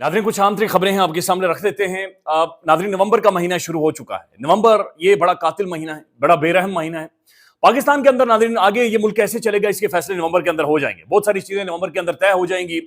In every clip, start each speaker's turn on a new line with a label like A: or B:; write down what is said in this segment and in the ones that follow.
A: नाज़रीन, कुछ आम तरीन खबरें हैं आपके सामने रख देते हैं। नाज़रीन, नवंबर का महीना शुरू हो चुका है। नवंबर ये बड़ा कातिल महीना है, बड़ा बेरहम महीना है। पाकिस्तान के अंदर नाज़रीन आगे ये मुल्क कैसे चलेगा इसके फैसले नवंबर के अंदर हो जाएंगे। बहुत सारी चीजें नवंबर के अंदर तय हो जाएंगी।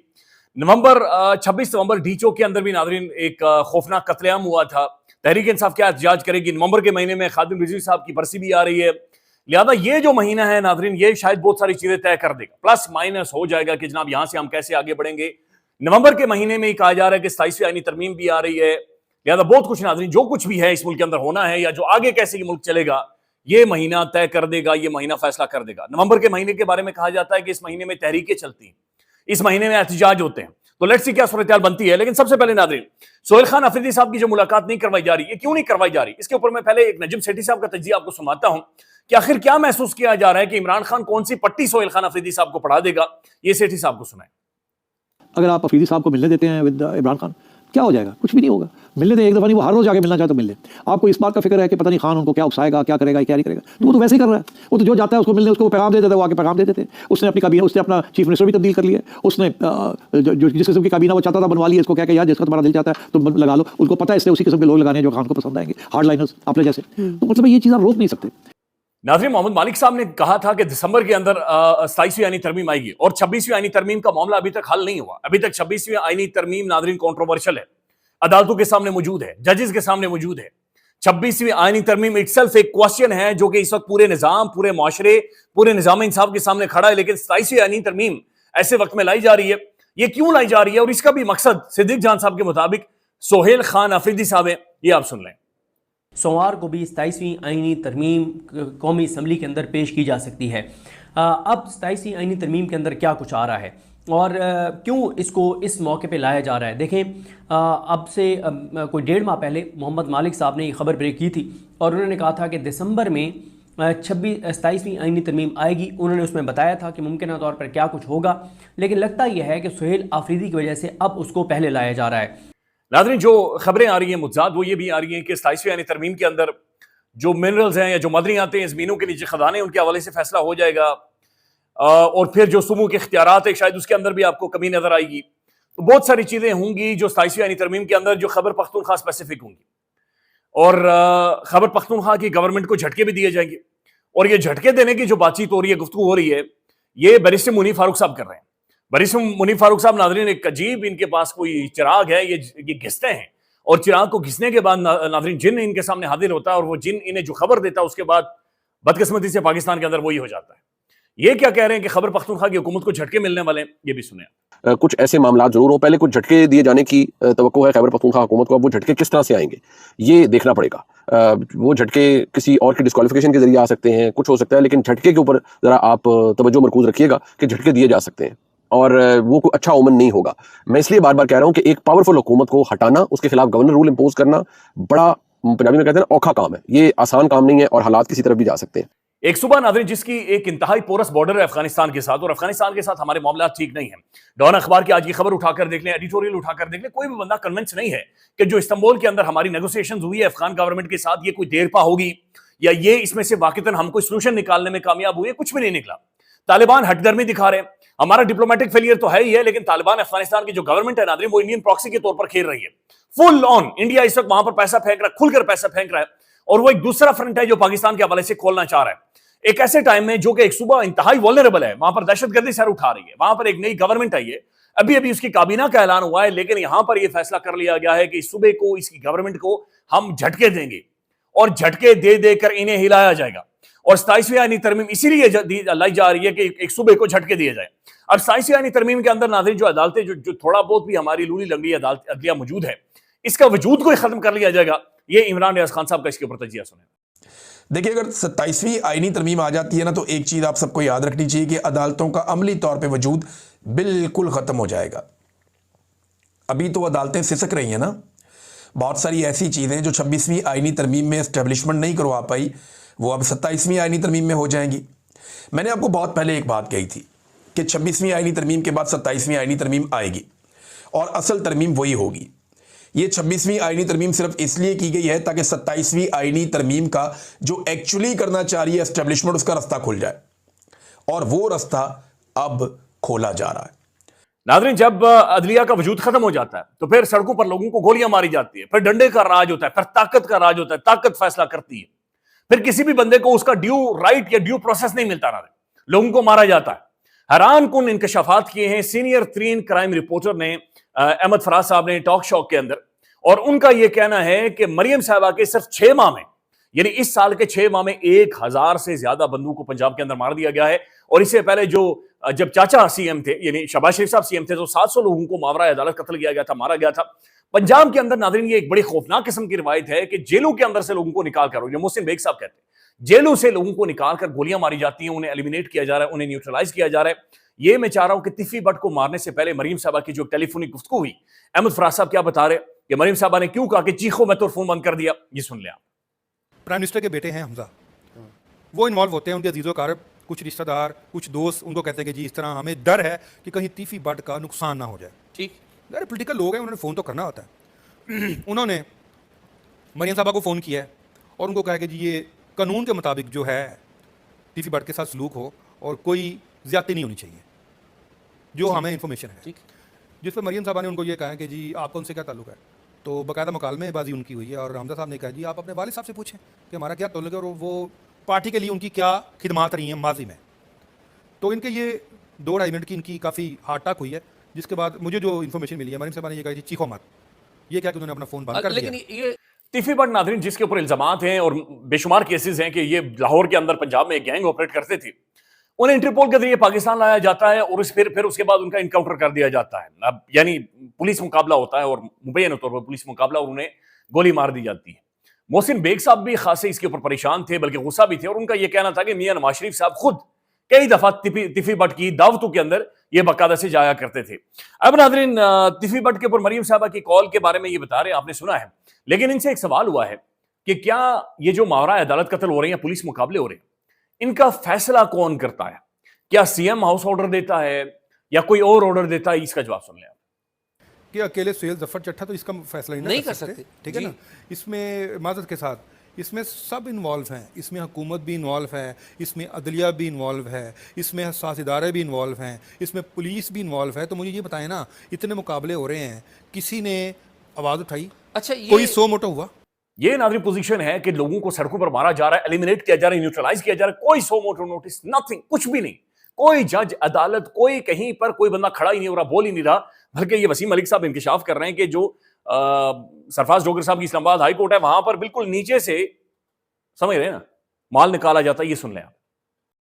A: नवंबर 26 नवंबर डीचो के अंदर भी नाज़रीन एक खौफनाक कत्लेआम हुआ था। तहरीक इंसाफ क्या एहतजाज करेगी। नवंबर के महीने में खादिम रिजवी साहब की बरसी भी आ रही है। लिहाजा ये जो महीना है नाज़रीन, ये शायद बहुत सारी चीजें तय कर देगा। प्लस माइनस हो जाएगा कि जनाब यहां से हम कैसे आगे बढ़ेंगे। नवंबर के महीने में ही कहा जा रहा है कि 27वीं आईनी तरमीम भी आ रही है। लिहाजा बहुत कुछ नाज़रीन, जो कुछ भी है इस मुल्क के अंदर होना है या जो आगे कैसे ये मुल्क चलेगा, ये महीना तय कर देगा, ये महीना फैसला कर देगा। नवंबर के महीने के बारे में कहा जाता है कि इस महीने में तहरीकें चलती हैं, इस महीने में एहतजाज होते हैं। तो लेट्स सी क्या सूरत बनती है। लेकिन सबसे पहले नाज़रीन, सोहेल खान अफरीदी साहब की जो मुलाकात नहीं करवाई जा रही, ये क्यों नहीं करवाई जा रही, इसके ऊपर मैं पहले एक नजम सेठी साहब का तज्जिया आपको सुनाता हूं कि आखिर क्या महसूस किया जा रहा है कि इमरान खान कौन सी पट्टी सोहेल खान अफरीदी साहब को पढ़ा देगा। ये सेठी साहब को सुनाए।
B: अगर आप अफरीदी साहब को मिलने देते हैं विद इमरान खान, क्या हो जाएगा? कुछ भी नहीं होगा। मिलने दें एक दफ़ा नहीं, वो हर रोज़ आके मिलना चाहे तो मिल ले। आपको इस बात का फिक्र है कि पता नहीं खान उनको क्या उकसाएगा, क्या करेगा, क्या नहीं करेगा, तो वो तो वैसे ही कर रहा है। वो तो जो जाता है उसको मिलने, उसको पैगाम दे देता है, वो आके पैगाम दे देते हैं। उसने अपनी काबीना, उसने अपना चीफ मिनिस्टर भी तब्दील कर लिया। उसने जो जिस किस्म की काबीना वो चाहता था बनवा लिया। इसको क्या यार जिसका तुम्हारा दिल चाहता है तुम लगा लो। उनको पता है इससे उसी किस्म के लोग लगाने जो खान को पसंद आएंगे, हार्ड लाइनर्स अपने जैसे। तो मतलब ये चीज़ आप रोक नहीं सकते।
A: नाज़रीन, मोहम्मद मालिक साहब ने कहा था कि दिसंबर के अंदर 27वीं आईनी तरमीम आएगी और 26वीं आईनी तरमीम का मामला अभी तक हल नहीं हुआ। अभी तक 26वीं आईनी तरमीम नाज़रीन कंट्रोवर्शियल है, अदालतों के सामने मौजूद है, जजेस के सामने मौजूद है। 26वीं आईनी तरमीम इटसेल्फ एक क्वेश्चन है जो कि इस वक्त पूरे निजाम, पूरे माशरे, पूरे निजाम इंसाफ के सामने खड़ा है। लेकिन 27वीं आईनी तरमीम ऐसे वक्त में लाई जा रही है। ये क्यों लाई जा रही है और इसका भी मकसद सिद्दीक जान साहब के मुताबिक सोहेल खान अफरीदी साहब है। ये आप सुन लें।
C: सोमवार को भी 27वीं आईनी तरमीम कौमी असम्बली के अंदर पेश की जा सकती है। अब 27वीं आईनी तरमीम के अंदर क्या कुछ आ रहा है और क्यों इसको इस मौके पे लाया जा रहा है। देखें, अब से कोई 1.5 माह पहले मोहम्मद मालिक साहब ने ये खबर ब्रेक की थी और उन्होंने कहा था कि दिसंबर में 27वीं आईनी तरमीम आएगी। उन्होंने उसमें बताया था कि मुमकिन तौर पर क्या कुछ होगा, लेकिन लगता यह है कि सोहेल आफरीदी की वजह से अब उसको पहले लाया जा रहा है।
A: नाज़रीन, जो खबरें आ रही हैं मुज्जाद, वो ये भी आ रही हैं कि 27वीं आईनी तरमीम के अंदर जो मिनरल्स हैं या जो मदनियात हैं, ज़मीनों के नीचे खदाने, उनके हवाले से फैसला हो जाएगा। और फिर जो सुमू के इख्तियारात है शायद उसके अंदर भी आपको कमी नजर आएगी। तो बहुत सारी चीजें होंगी जो 27वीं आईनी तरमीम के अंदर जो खैबर पख्तूनख्वा स्पेसिफिक होंगी और खैबर पख्तूनख्वा की गवर्नमेंट को झटके भी दिए जाएंगे। और ये झटके देने की जो बातचीत हो रही है, गुफ्तगू हो रही है, ये बैरिस्टर मुनीफ फारूक साहब कर रहे हैं। बैरिस्टर मुनीफ फारूक साहब नाज़रीन एक अजीब, इनके पास कोई चिराग है, ये घिसते हैं और चिराग को घिसने के बाद नाज़रीन जिन इनके सामने हाजिर होता है और वो जिन इन्हें जो खबर देता है उसके बाद बदकिस्मती से पाकिस्तान के अंदर वही हो जाता है। ये क्या कह रहे हैं कि खैबर पख्तूनख्वा की हुकूमत को झटके मिलने वाले हैं, ये भी सुने।
D: कुछ ऐसे मामला जरूर हो, पहले कुछ झटके दिए जाने की तवक्को है खैबर पख्तूनख्वा हुकूमत को। अब वो झटके किस तरह से आएंगे ये देखना पड़ेगा। वो झटके किसी और की डिस्क्वालिफिकेशन के जरिए आ सकते हैं, कुछ हो सकता है, लेकिन झटके के ऊपर जरा आप तवज्जो मरकूज रखिएगा कि झटके दिए जा सकते हैं और वो कोई अच्छा ओमन नहीं होगा। मैं इसलिए बार बार कह रहा हूं कि एक पावरफुल हुकूमत को हटाना, उसके खिलाफ गवर्नर रूल इंपोज करना बड़ा, पंजाबी में कहते हैं, औखा काम है। ये आसान काम नहीं है और हालात किसी तरफ भी जा सकते हैं।
A: एक सूबा नाज़रीन जिसकी एक इंतहाई पोरस बॉर्डर है अफगानिस्तान के साथ, और अफगानिस्तान के साथ हमारे मामला ठीक नहीं है। डॉन अखबार की आज की खबर उठाकर देख लें, एडिटोरियल उठाकर देख लें, कोई भी बंदा कन्विंस नहीं है कि जो इस्तांबुल के अंदर हमारी नेगोशिएशन हुई है अफगान गवर्नमेंट के साथ, ये कोई देरपा होगी या ये इसमें से वाकईतन हम कोई सोल्यूशन निकालने में कामयाब हुए। कुछ भी नहीं निकला। तालिबान हटदर्मी दिखा रहे हैं। हमारा डिप्लोमेटिक फेलियर तो है ही है, लेकिन तालिबान अफगानिस्तान की जो गवर्नमेंट है नाज़रीन, वो इंडियन प्रॉक्सी के तौर पर खेल रही है। फुल ऑन इंडिया इस वक्त वहां पर पैसा फेंक रहा है, खुलकर पैसा फेंक रहा है, और वो एक दूसरा फ्रंट है जो पाकिस्तान के हवाले से खोलना चाह रहा है। एक ऐसे टाइम में जो कि एक सूबा इंतहाई वल्नरेबल है, वहां पर दहशतगर्दी सर उठा रही है, वहां पर एक नई गवर्नमेंट आई है, अभी अभी उसकी काबीना का ऐलान हुआ है, लेकिन यहां पर यह फैसला कर लिया गया है कि इस सूबे को, इसकी गवर्नमेंट को हम झटके देंगे और झटके दे देकर इन्हें हिलाया जाएगा। और 27वीं आईनी तरमीम इसीलिए लाई जा रही है कि एक सूबे को झटके दिए जाए। और 27वीं आईनी तरमीम के अंदर नाज़रीन जो अदालतें, जो थोड़ा बहुत भी हमारी लूली लंगड़ी अदलिया मौजूद है, इसका वजूद को ही खत्म कर लिया जाएगा। ये इमरान रियाज खान साहब का इसके ऊपर तजिया सुने।
E: देखिए, अगर 27वीं आईनी तरमीम आ जाती है ना, तो एक चीज़ आप सबको याद रखनी चाहिए कि अदालतों का अमली तौर पे वजूद बिल्कुल ख़त्म हो जाएगा। अभी तो अदालतें सिसक रही हैं ना, बहुत सारी ऐसी चीज़ें जो 26वीं आईनी तरमीम में एस्टेब्लिशमेंट नहीं करवा पाई, वो अब 27वीं आईनी तरमीम में हो जाएंगी। मैंने आपको बहुत पहले एक बात कही थी कि 26वीं आईनी तरमीम के बाद 27वीं आईनी तरमीम आएगी और असल तरमीम वही होगी। ये 26वीं आईनी तरमीम सिर्फ इसलिए की गई है ताकि 27वीं आईनी तरमीम का जो एक्चुअली करना चाह रही है एस्टेब्लिशमेंट, उसका रास्ता खुल जाए, और वो रास्ता अब खोला जा रहा है।
A: नाज़रीन, जब अदलिया का वजूद खत्म हो जाता है तो फिर सड़कों पर लोगों को गोलियां मारी जाती है, फिर डंडे का राज होता है, फिर ताकत का राज होता है, ताकत फैसला करती है, फिर किसी भी बंदे को उसका ड्यू राइट या ड्यू प्रोसेस नहीं मिलता, लोगों को मारा जाता है। हैरान कुन इंकशाफात किए हैं सीनियर तरीन क्राइम रिपोर्टर ने अहमद फराज साहब ने टॉक शो के अंदर, और उनका यह कहना है कि मरियम साहबा के सिर्फ 6 माह में, यानी इस साल के 6 माह में 1000 से ज्यादा बंदूक को पंजाब के अंदर मार दिया गया है। और इससे पहले जब चाचा सीएम थे, यानी शहबाज शरीफ साहब सीएम थे, तो 700 लोगों को मावरा अदालत कत्ल किया गया था, मारा गया था। पंजाब के अंदर नाज़रीन ये एक बड़ी खौफनाक किस्म की रिवायत है कि जेलों के अंदर से लोगों को निकाल कर, मोहसिन बेग साहब कहते हैं, जेलों से लोगों को निकाल कर गोलियां मारी जाती हैं, उन्हें एलिमिनेट किया जा रहा है, उन्हें न्यूट्रलाइज किया जा रहा है। ये मैं चाह रहा हूं कि तिफी बट को मारने से पहले मरीम साहबा की जो टेलीफोनिक गुफ्तगू हुई, अहमद फराज साहब क्या बता रहे कि मरीम साहबा ने क्यों कहा कि चीखो मैं तो फोन बंद कर दिया, ये सुन लिया।
F: प्राइम मिनिस्टर के बेटे हैं हमजा, वो इन्वॉल्व होते हैं, उनके अजीज़ो कारब, कुछ रिश्तेदार, कुछ दोस्त उनको कहते हैं कि जी इस तरह हमें डर है कि कहीं तीफी बट का नुकसान ना हो जाए। ठीक, यार पोलिटिकल लोग हैं, उन्होंने फ़ोन तो करना होता है। उन्होंने मरियम साहबा को फ़ोन किया है और उनको कहा कि जी ये कानून के मुताबिक जो है तीफी बट के साथ सलूक हो और कोई ज़्यादती नहीं होनी चाहिए, जो हमें इन्फॉर्मेशन है। ठीक, जिस पर मरियम साहबा ने उनको ये कहा कि जी आपका उनसे क्या ताल्लुक है, तो बाकायदा मुकालमेबाजी उनकी हुई है और हमजा साहब ने कहा जी आप अपने वालिद साहब से पूछें कि हमारा क्या ताल्लुक है और वो पार्टी के लिए उनकी क्या खिदमात रही हैं माजी में। तो इनके ये 2-2.5 मिनट की इनकी काफ़ी हार्ड टॉक हुई है, जिसके बाद मुझे जो इन्फॉर्मेशन मिली है, मरियम साहबा ने ये कहा जी चीखो मत, ये क्या कि उन्होंने अपना फ़ोन बंद कर दिया।
A: लेकिन ये तिफी बट नाज़रीन जिसके ऊपर इल्जामात हैं और बेशुमार केसेस हैं कि ये लाहौर के अंदर पंजाब में एक गैंग ऑपरेट करते थे, उन्हें इंटरपोल के जरिए पाकिस्तान लाया जाता है और फिर उसके बाद उनका इनकाउंटर कर दिया जाता है। अब यानी पुलिस मुकाबला होता है और मुबैन तौर पर पुलिस मुकाबला, और उन्हें गोली मार दी जाती है। मोहसिन बेग साहब भी खासे इसके ऊपर परेशान थे, बल्कि गुस्सा भी थे, और उनका यह कहना था कि मियां नवाज शरीफ साहब खुद कई दफा तिफी बट की दावतों के अंदर ये बाकायदा से जाया करते थे। अब नाज़रीन, तिफी बट के ऊपर मरियम साहबा की कॉल के बारे में ये बता रहे हैं, आपने सुना है, लेकिन इनसे एक सवाल हुआ है कि क्या ये जो मावरा अदालत कत्ल हो रहे हैं, पुलिस मुकाबले हो रहे हैं, इनका फैसला कौन करता है? क्या सीएम हाउस ऑर्डर देता है या कोई और ऑर्डर देता है? इसका जवाब सुन लें।
F: कि अकेले सुहेल जफर चट्टा तो इसका फैसला नहीं कर सकते, ठीक है ना। इसमें माजरत के साथ इसमें सब इन्वॉल्व हैं, इसमें हुकूमत भी इन्वॉल्व है, इसमें अदलिया भी इन्वॉल्व है, इसमें हसास इदारे भी इन्वॉल्व हैं, इसमें पुलिस भी इन्वॉल्व है। तो मुझे ये बताएं ना, इतने मुकाबले हो रहे हैं, किसी ने आवाज़ उठाई? अच्छा, कोई सो मोटा हुआ?
A: ये नाज़रीन पोजीशन है कि लोगों को सड़कों पर मारा जा रहा है, एलिमिनेट किया जा रहा है, न्यूट्रलाइज किया जा रहा है, कोई सो मोटो नोटिस, नथिंग, कुछ भी नहीं। कोई जज, अदालत, कोई कहीं पर कोई बंदा खड़ा ही नहीं हो रहा, बोल ही नहीं रहा। बल्कि ये वसीम मलिक साहब इंकशाफ कर रहे हैं कि जो सरफराज डोगर साहब की इस्लामाबाद हाई कोर्ट है, वहां पर बिल्कुल नीचे से, समझ रहे हैं ना, माल निकाला जाता है। ये सुन लें आप।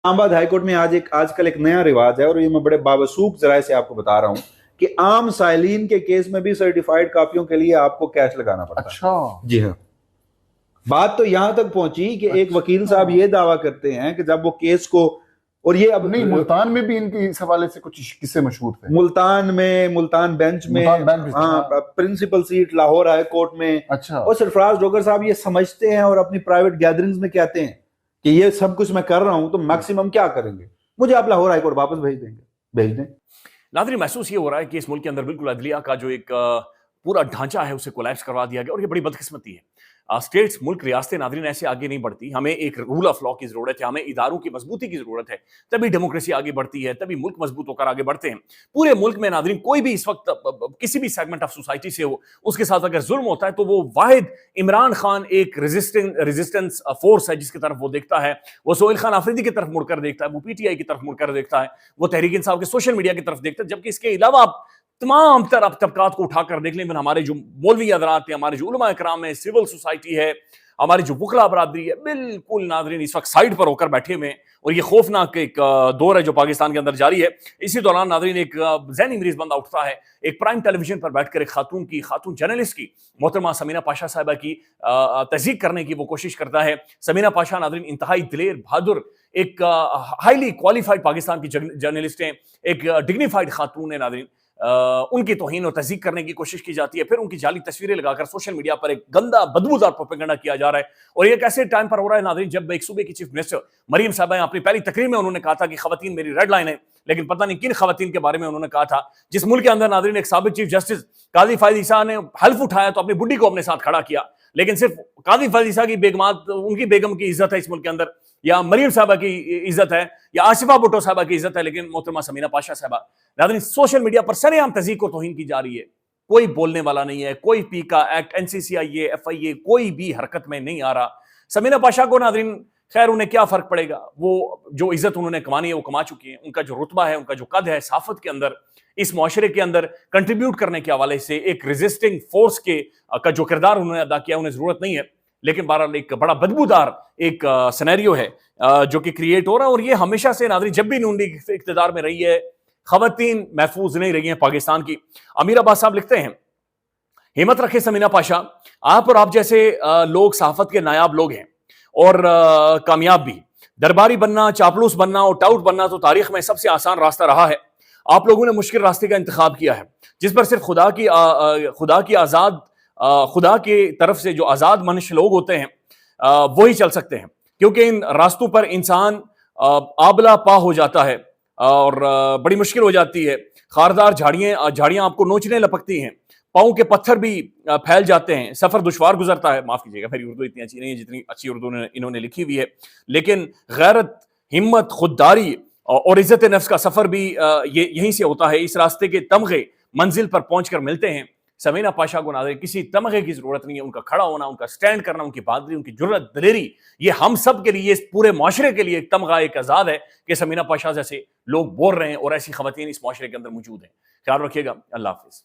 G: इस्लामाबाद हाई कोर्ट में आजकल एक नया रिवाज है, और ये मैं बड़े बावसूख जराए से आपको बता रहा हूं कि आम साइलिन के केस में भी सर्टिफाइड कापियों के लिए आपको कैश लगाना पड़ता है।
H: अच्छा,
G: जी हाँ। बात तो यहां तक पहुंची कि एक वकील साहब ये दावा करते हैं कि जब वो केस को, और ये अब
H: नहीं, मुल्तान में भी इनकी इस हवाले से कुछ किस्से मशहूर थे।
G: मुल्तान बेंच में, हाँ, principal seat Lahore high court में।
H: अच्छा।
G: और सरफराज डोगर साहब ये समझते हैं और अपनी प्राइवेट गैदरिंग्स में कहते हैं कि ये सब कुछ मैं कर रहा हूं, तो मैक्सिमम क्या करेंगे, मुझे आप लाहौर हाई कोर्ट वापस भेज दें।
A: नाज़रीन, महसूस ये हो रहा है कि इस मुल्क के अंदर बिल्कुल अदलिया का जो एक पूरा ढांचा है उसे कोलैप्स करवा दिया गया, और ये बड़ी बदकिस्मती है। स्टेट्स, मुल्क, रियासतें नाज़रीन ऐसे आगे नहीं बढ़ती। हमें एक रूल ऑफ लॉ की जरूरत है, हमें इदारों की मजबूती की जरूरत है, तभी डेमोक्रेसी आगे बढ़ती है, तभी मुल्क मजबूत होकर आगे बढ़ते हैं। पूरे मुल्क में नाज़रीन कोई भी इस वक्त किसी भी सेगमेंट ऑफ सोसाइटी से हो, उसके साथ अगर जुल्म होता है तो वो वाहिद इमरान खान एक रेजिस्टेंस फोर्स है जिसकी तरफ वो देखता है। वो सोहेल खान आफरीदी की तरफ मुड़कर देखता है, वो पीटीआई की तरफ मुड़कर देखता है, वो तहरीक इंसाफ के सोशल मीडिया की तरफ देखता है। जबकि इसके अलावा आप तमाम तरफ तबकात को उठाकर देख लें, हमारे जो मौलवी हज़रात हैं, हमारे जो उलमा इकराम है, सिविल सोसाइटी है, हमारी जो बुकला बरादरी है, बिल्कुल नाज़रीन इस वक्त साइड पर होकर बैठे हुए हैं। और ये खौफनाक एक दौर है जो पाकिस्तान के अंदर जारी है। इसी दौरान नाज़रीन एक ज़हनी मरीज बंदा उठता है, एक प्राइम टेलीविजन पर बैठकर एक खातून जर्नलिस्ट की, मोहतरमा समीना पाशा साहिबा की तज़दीक करने की वो कोशिश करता है। समीना पाशा नाज़रीन इंतहाई दिलेर, बहादुर, एक हाईली क्वालिफाइड पाकिस्तान की जर्नलिस्ट हैं, एक डिग्निफाइड खातून है नाज़रीन। उनकी तौहीन और तज़दीक करने की कोशिश की जाती है, फिर उनकी जाली तस्वीरें लगाकर सोशल मीडिया पर एक गंदा बदबूदार प्रोपेगेंडा किया जा रहा है। और ये कैसे टाइम पर हो रहा है नाज़रीन, जब एक सूबे की चीफ मिनिस्टर मरियम साहबा अपनी पहली तकरीर में उन्होंने कहा था कि खवातीन मेरी रेड लाइन है, लेकिन पता नहीं किन खवातीन के बारे में उन्होंने कहा था। जिस मुल्क के अंदर नाज़रीन एक साबिक चीफ जस्टिस काजी फायद ईसा ने हल्फ उठाया तो अपनी बुड्ढी को अपने साथ खड़ा किया। لیکن صرف قاضی فاضل کی بیگمات، ان کی بیگم کی عزت ہے اس ملک کے اندر، یا مریم صاحبہ کی عزت ہے، یا آصفہ بھٹو صاحبہ کی عزت ہے، لیکن محترمہ ثمینہ پاشا صاحبہ، ناظرین سوشل میڈیا پر سرعام تذیق و توہین کی جا رہی ہے، کوئی بولنے والا نہیں ہے، کوئی پی کا ایکٹ، این سی سی آئی اے، ایف آئی اے، کوئی بھی حرکت میں نہیں آ رہا. ثمینہ پاشا کو ناظرین خیر انہیں کیا فرق پڑے گا، وہ جو عزت انہوں نے کمانی ہے وہ کما چکی ہیں، ان کا جو رتبہ ہے، ان کا جو قد ہے صحافت کے اندر، اس معاشرے کے اندر کنٹریبیوٹ کرنے کے حوالے سے ایک ریزسٹنگ فورس کا جو کردار انہوں نے ادا کیا انہیں ضرورت نہیں ہے. لیکن بہرحال ایک بڑا بدبودار ایک سینیریو ہے جو کہ کریٹ ہو رہا ہے، اور یہ ہمیشہ سے ناظرین جب بھی نون لیگ اقتدار میں رہی ہے خواتین محفوظ نہیں رہی ہیں پاکستان کی. امیر عباس صاحب لکھتے ہیں ہمت رکھے ثمینہ پاشا، آپ اور آپ جیسے لوگ صحافت کے نایاب لوگ ہیں اور کامیاب بھی. درباری بننا، چاپلوس بننا اور ٹاؤٹ بننا تو تاریخ میں سب سے آسان راستہ رہا ہے. آپ لوگوں نے مشکل راستے کا انتخاب کیا ہے جس پر صرف خدا کی طرف سے جو آزاد منش لوگ ہوتے ہیں وہی چل سکتے ہیں، کیونکہ ان راستوں پر انسان آبلا پا ہو جاتا ہے اور بڑی مشکل ہو جاتی ہے. خاردار جھاڑیاں آپ کو نوچنے لپکتی ہیں، پاؤں کے پتھر بھی پھیل جاتے ہیں، سفر دشوار گزرتا ہے. معاف کیجیے گا میری اردو اتنی اچھی نہیں ہے جتنی اچھی اردو انہوں نے لکھی ہوئی ہے، لیکن غیرت، ہمت، خودداری اور عزت نفس کا سفر بھی یہیں سے ہوتا ہے. اس راستے کے تمغے منزل پر پہنچ کر ملتے ہیں. ثمینہ پاشا کو ناظرین کسی تمغے کی ضرورت نہیں ہے. ان کا کھڑا ہونا، ان کا سٹینڈ کرنا، ان کی بہادری، ان کی جرأت، دلیری، یہ ہم سب کے لیے، اس پورے معاشرے کے لیے ایک تمغہ، ایک آزاد ہے کہ ثمینہ پاشا جیسے لوگ بول رہے ہیں اور ایسی خواتین اس معاشرے کے اندر موجود ہیں. خیال رکھیے گا. اللہ حافظ.